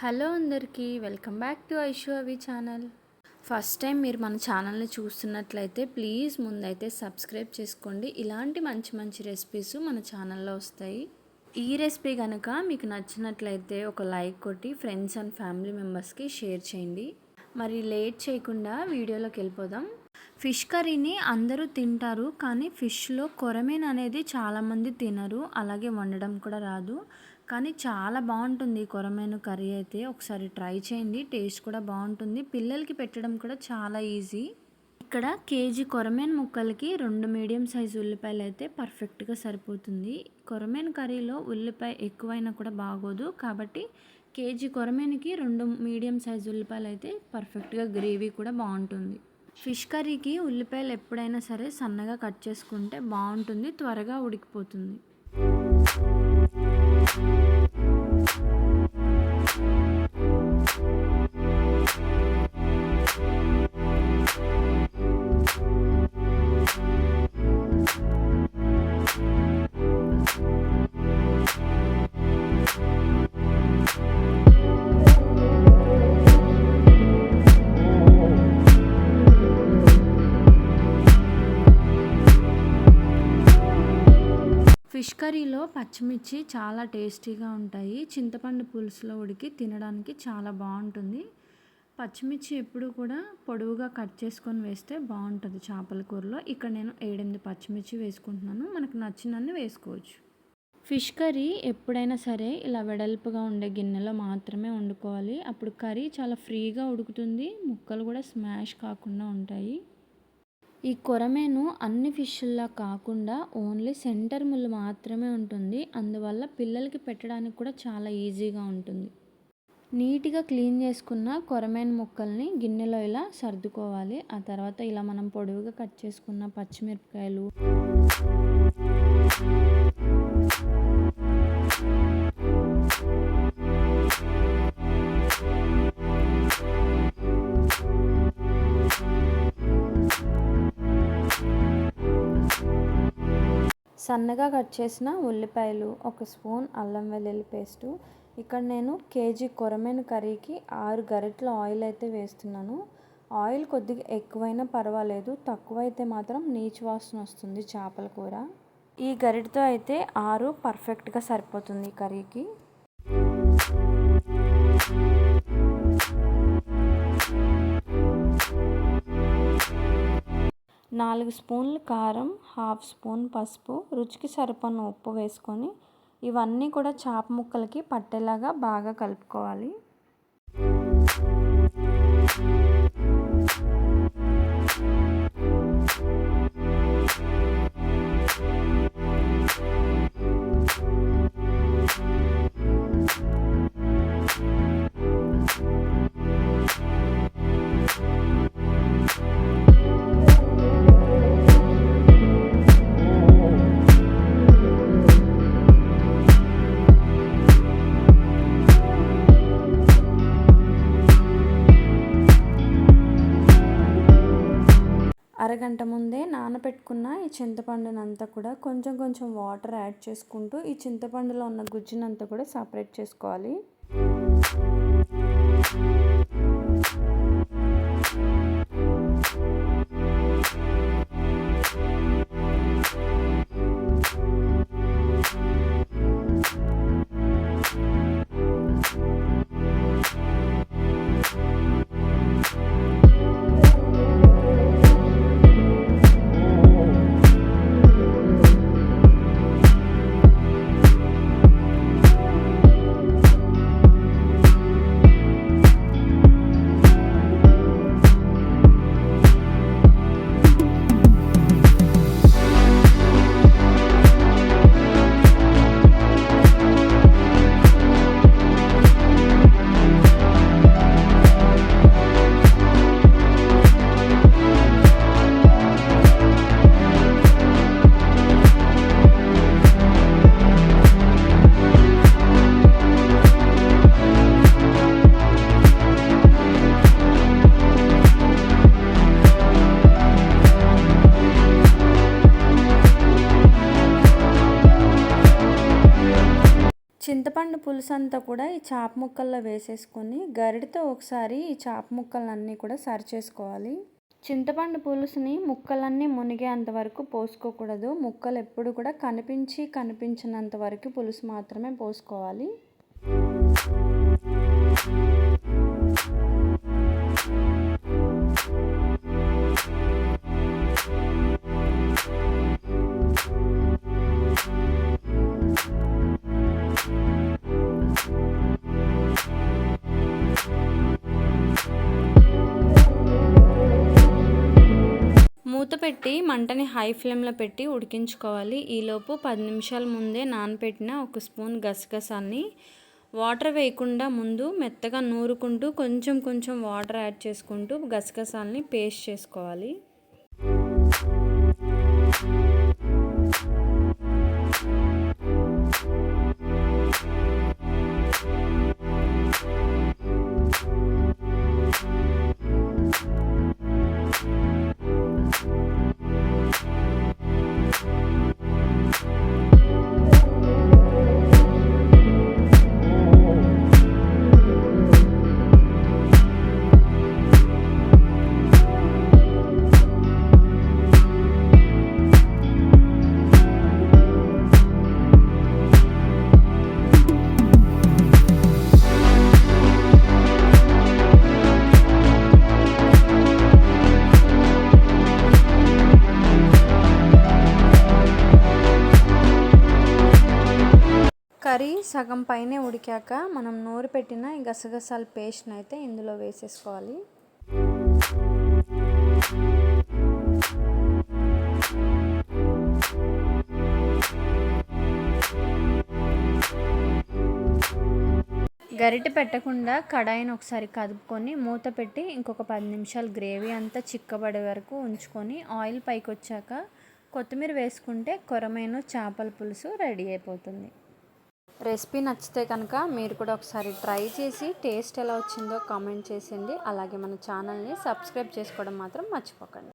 Hello అందరికీ welcome back to Aishu అవి channel. First time మీరు మన ఛానల్ని చూస్తున్నట్లయితే ప్లీజ్ ముందైతే సబ్స్క్రైబ్ చేసుకోండి. ఇలాంటి మంచి మంచి రెసిపీస్ మన ఛానల్లో వస్తాయి. ఈ రెసిపీ కనుక మీకు నచ్చినట్లయితే ఒక లైక్ కొట్టి ఫ్రెండ్స్ అండ్ ఫ్యామిలీ మెంబర్స్కి షేర్ చేయండి. మరి లేట్ చేయకుండా వీడియోలోకి వెళ్ళిపోదాం. ఫిష్ కర్రీని అందరూ తింటారు, కానీ ఫిష్లో కొరమీను అనేది చాలామంది తినరు, అలాగే వండడం కూడా రాదు. కానీ చాలా బాగుంటుంది కొరమీను కర్రీ అయితే. ఒకసారి ట్రై చేయండి, టేస్ట్ కూడా బాగుంటుంది. పిల్లలకి పెట్టడం కూడా చాలా ఈజీ. ఇక్కడ కేజీ కొరమీను ముక్కలకి 2 మీడియం సైజు ఉల్లిపాయలు అయితే పర్ఫెక్ట్గా సరిపోతుంది. కొరమీను కర్రీలో ఉల్లిపాయ ఎక్కువైనా కూడా బాగోదు, కాబట్టి కేజీ కొరమీనుకి 2 మీడియం సైజు ఉల్లిపాయలు అయితే పర్ఫెక్ట్గా గ్రేవీ కూడా బాగుంటుంది. ఫిష్ కర్రీకి ఉల్లిపాయలు ఎప్పుడైనా సరే సన్నగా కట్ చేసుకుంటే బాగుంటుంది, త్వరగా ఉడికిపోతుంది. ఫిష్ కర్రీలో పచ్చిమిర్చి చాలా టేస్టీగా ఉంటాయి. చింతపండు పులుసులో ఉడికి తినడానికి చాలా బాగుంటుంది. పచ్చిమిర్చి ఎప్పుడు కూడా పొడవుగా కట్ చేసుకొని వేస్తే బాగుంటుంది చేపల కూరలో. ఇక్కడ నేను 7-8 పచ్చిమిర్చి వేసుకుంటున్నాను, మనకు నచ్చినన్ని వేసుకోవచ్చు. ఫిష్ కర్రీ ఎప్పుడైనా సరే ఇలా వెడల్పుగా ఉండే గిన్నెలో మాత్రమే వండుకోవాలి. అప్పుడు కర్రీ చాలా ఫ్రీగా ఉడుకుతుంది, ముక్కలు కూడా స్మాష్ కాకుండా ఉంటాయి. ఈ కొరమేను అన్ని ఫిష్లా కాకుండా ఓన్లీ సెంటర్ ముళ్ళు మాత్రమే ఉంటుంది, అందువల్ల పిల్లలకి పెట్టడానికి కూడా చాలా ఈజీగా ఉంటుంది. నీట్గా క్లీన్ చేసుకున్న కొరమేను ముక్కల్ని గిన్నెలో ఇలా సర్దుకోవాలి. ఆ తర్వాత ఇలా మనం పొడవుగా కట్ చేసుకున్న పచ్చిమిరపకాయలు, సన్నగా కట్ చేసిన ఉల్లిపాయలు, 1 స్పూన్ అల్లం వెల్లుల్లి పేస్టు. ఇక్కడ నేను కేజీ కొరమేను కర్రీకి 6 గరిటెల ఆయిల్ అయితే వేస్తున్నాను. ఆయిల్ కొద్దిగా ఎక్కువైనా పర్వాలేదు, తక్కువైతే మాత్రం నీచు వాసన వస్తుంది చేపల కూర. ఈ గరిటెతో అయితే 6 పర్ఫెక్ట్గా సరిపోతుంది ఈ కర్రీకి. నాలుగు స్పూన్లు కారం, 1/2 స్పూన్ పసుపు, రుచికి సరిపడిన ఉప్పు వేసుకొని ఇవన్నీ కూడా చేప ముక్కలకి పట్టేలాగా బాగా కలుపుకోవాలి. అరగంట ముందే నానబెట్టుకున్న ఈ చింతపండునంతా కూడా కొంచెం కొంచెం వాటర్ యాడ్ చేసుకుంటూ ఈ చింతపండులో ఉన్న గుజ్జునంతా కూడా సపరేట్ చేసుకోవాలి. పులుసు అంతా కూడా ఈ చేప ముక్కల్లో వేసేసుకొని గరిటతో ఒకసారి ఈ చేప ముక్కలన్నీ కూడా సరి చేసుకోవాలి. చింతపండు పులుసుని ముక్కలన్నీ మునిగేంత వరకు పోసుకోకూడదు. ముక్కలు ఎప్పుడు కూడా కనిపించినంత వరకు పులుసు మాత్రమే పోసుకోవాలి. మూత పెట్టి మంటని హై ఫ్లేమ్లో పెట్టి ఉడికించుకోవాలి. ఈలోపు 10 నిమిషాల ముందే నానబెట్టిన 1 స్పూన్ గసగసాల్ని వాటర్ వేయకుండా ముందు మెత్తగా నూరుకుంటూ కొంచెం వాటర్ యాడ్ చేసుకుంటూ గసగసాల్ని పేస్ట్ చేసుకోవాలి. కర్రీ సగం పైనే ఉడికాక మనం నూరు పెట్టిన ఈ గసగసాల పేస్ట్ని అయితే ఇందులో వేసేసుకోవాలి. గరిటె పెట్టకుండా కడాయిని ఒకసారి కదుపుకొని మూత పెట్టి ఇంకొక 10 నిమిషాలు గ్రేవీ అంతా చిక్కబడే వరకు ఉంచుకొని ఆయిల్ పైకి వచ్చాక కొత్తిమీర వేసుకుంటే కొరమైన చేపల పులుసు రెడీ అయిపోతుంది. రెసిపీ నచ్చితే కనుక మీరు కూడా ఒకసారి ట్రై చేసి టేస్ట్ ఎలా వచ్చిందో కామెంట్ చేసేయండి. అలాగే మన ఛానల్ని సబ్స్క్రైబ్ చేసుకోవడం మాత్రం మర్చిపోకండి.